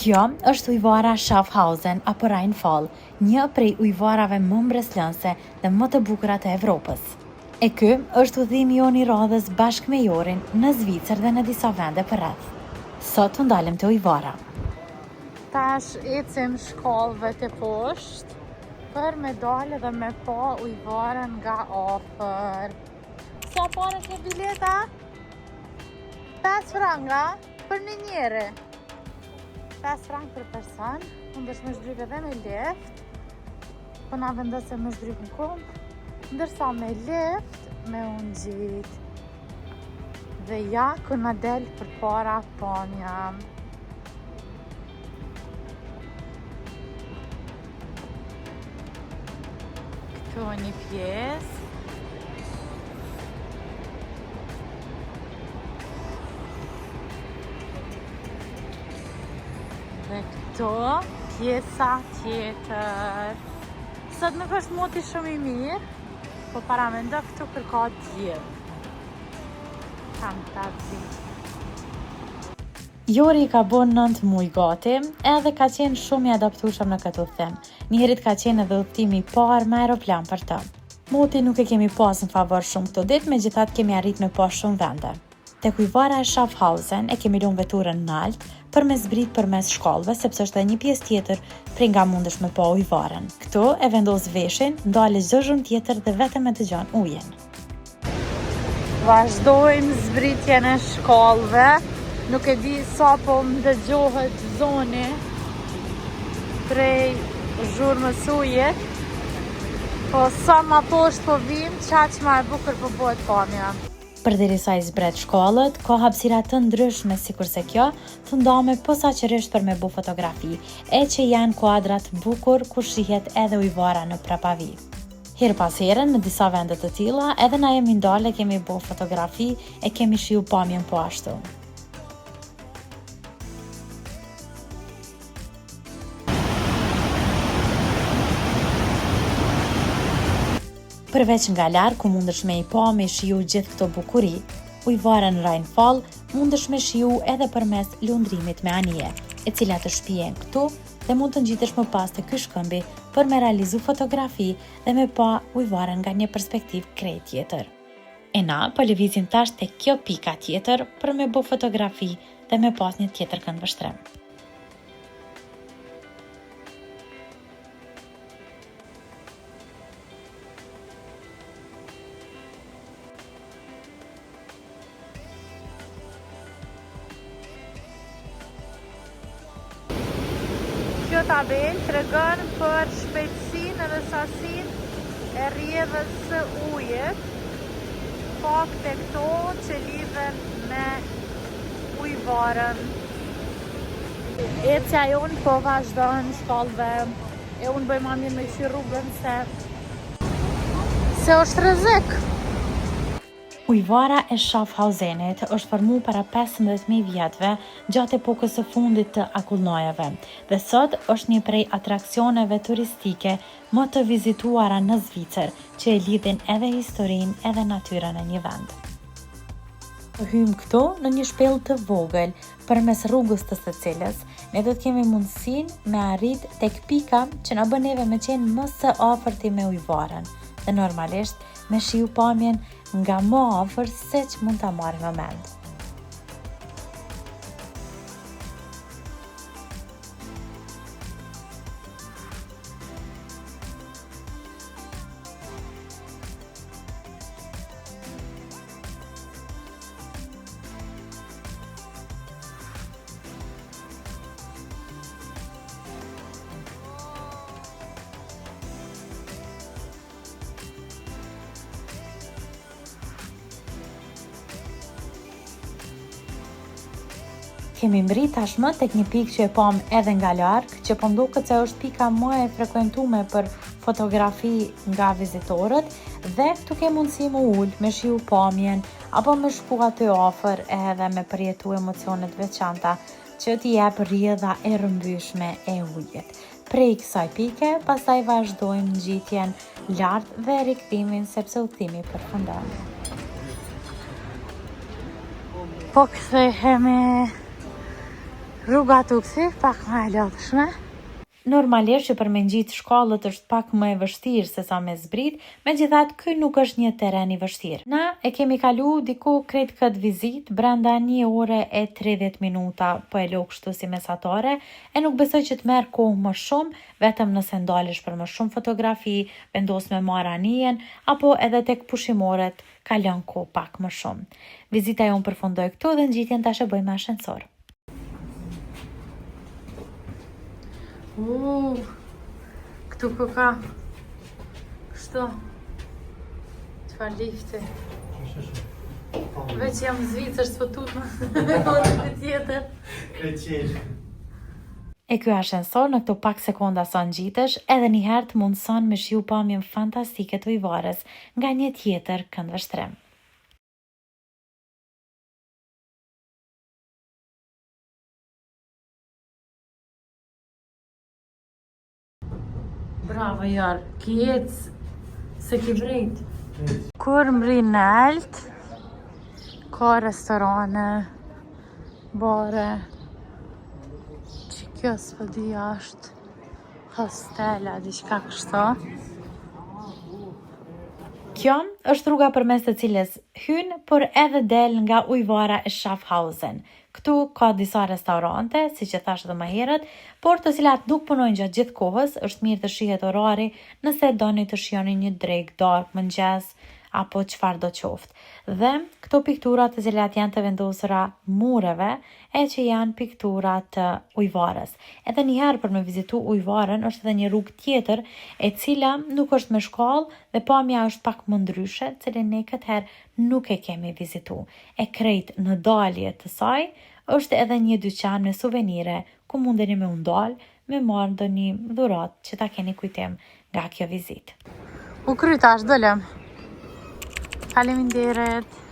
Kjo është ujvara Schaffhausen apo Rheinfall, një prej ujvarave më mbreslënse dhe më të bukura të Evropës. E ky është udhimi jon i radhës bashkë me Jorin në Zvicër dhe në disa vende përreth. Sot u ndalëm te ujvara. Tash ecim shkallëve të poshtë për me dalë dhe me pa ujvarën nga afër. Sa para ke bileta? 5 franga për një njeri. 5 franga për person, unë është me shdryp edhe me lift, po na vendosëm me shdryp në kumë, ndërsa me lift me unë gjitë. Dhe ja, ku na del për para pamja. Këtu një pjesë. Dhe këto pjesa tjetër. Sot nuk është moti shumë i mirë, po paramendo këtu kur ka diell. Kam ta zi. Jori ka bon 9 muaj gati, edhe ka qenë shumë i adaptueshëm në këtë udhtim. Njërit ka qenë edhe udhtimi i parë me aeroplan për të. Moti nuk e kemi pas në favor shumë këto ditë, megjithatë kemi arrit me pas shumë vende. Tek ujvara e Schaffhausen e kemi lënë veturën nalt për me zbrit përmes shkallëve, sepse është edhe një pjesë tjetër prej nga mundesh me pa ujvarën. Këtu e vendos veshin, ndale çdo zhurmë tjetër dhe vetëm e dëgjon ujin. Vazhdojmë zbritjen e shkallëve. Nuk e di sa po më dëgjohet zoni prej zhurmës ujit, po sa ma poshtë po vim, qaq ma e bukur po bëhet pamja. Përderisa i zbret shkallët, ka hapësira të ndryshme sikurse kjo, të ndame posaçërisht për me bu fotografi, e që janë kuadrat bukur ku shihet edhe ujvara në prapavi. Her pas here në disa vende të tilla, edhe na jemi ndale kemi bu fotografi e kemi shiu pamjen po ashtu. Përveç nga larg ku mundesh me i pa me shiu gjithë këto bukuri, ujvarën Rheinfall mundesh me shiu edhe përmes lundrimit me anije, e cila të shpihen këtu dhe mund të ngjitesh më pas te ky shkëmbi për me realizu fotografi dhe me pa ujvarën nga një perspektivë krejt tjetër. E na po lëvizim tash te kjo pika tjetër për me bë fotografi dhe me pas një tjetër këndvështrim. Kjo tabel tregon për shpejtësinë edhe sasinë e rrjedhës së ujit, fakte këto që lidhen me ujvarën. Ecja jonë po vazhdon shkallëve, e unë bëj ma mirë me këshir rrugën se është rrezik. Ujvara e Schaffhausenit është formu para 15.000 vjetëve gjatë epokës së fundit të akullnojave dhe sot është një prej atraksioneve turistike më të vizituara në Zvicër, që e lidhin edhe historinë edhe natyrën e një vend. Hym këtu në një shpellë të vogël, përmes rrugës të së cilës ne do të kemi mundësinë me arrit tek pika që na bën neve me qenë më së afërti me ujvarën dhe normalisht me shiu pamjen nga më afër se që mund ta marrë në mend. Kemi mbrit tashmë tek një pikë që e pam edhe nga larg, që po mduket se është pika më e frekuentume për fotografi nga vizitorët, dhe këtu ke mundësi më ul, me shiu pamjen, apo me shku aty afër edhe me përjetu emocionet veçanta që t'i jep rrjedha e rrëmbyshme e ujit. Prej kësaj pike, pastaj vazhdojmë ngjitjen lart dhe rikthimin sepse udhimi përfundon. Po kthehemi Rruga Tuksi, pak më e lodhshme. Normalisht që për me ngjit shkallët është pak më e vështirë se sa me zbrit, megjithatë ky nuk është një terren i vështirë. Na e kemi kalu diku krejt këtë vizitë brenda 1 ore e 30 minuta, po e lo kështu si mesatare, e nuk besoj që të merr kohë më shumë, vetëm nëse ndalesh për më shumë fotografi, vendos me marr anijen, apo edhe tek pushimoret kalon kohë pak më shumë. Vizita jonë përfundoi këtu dhe ngjitjen tash e bëjmë me ashensor. Këtu ku ka kështu çfarë lifti veç jam Zvicër s'potut më tjetër e ky ashensor në këto pak sekonda sa ngjitesh edhe njëherë të mundson me shiu pamjen fantastike të Ujvarës nga një tjetër këndvështrim. Bravo, Jar, ki ecë, se ki vrejt. Kur mri në Alt, ka restorane, bare, që kjo s'po di ashtë, hostela, diçka kështu. Kjo është rruga përmes të cilës hyn, por edhe del nga Ujvara e Schaffhausen. Këtu ka disa restorante, siç e thash edhe më herët, por të cilat nuk punojnë gjatë gjithë kohës, është mirë të shihet orari nëse doni të shihoni një drekë, darkë, mëngjes apo çfarë do qoftë. Dhe këto piktura të cilat janë të vendosura mureve e që janë piktura të Ujvarës. Edhe njëherë për me vizitu Ujvarën është edhe një rrugë tjetër e cila nuk është me shkallë dhe pamja është pak më ndryshe, cilin ne këtë herë nuk e kemi vizitu. E krejt në dalje të saj është edhe një dyqan me suvenire ku mundeni me undal me marrë ndonjë dhuratë që ta keni kujtim nga kjo vizitë. U krytash, dëllëm. Faleminderit.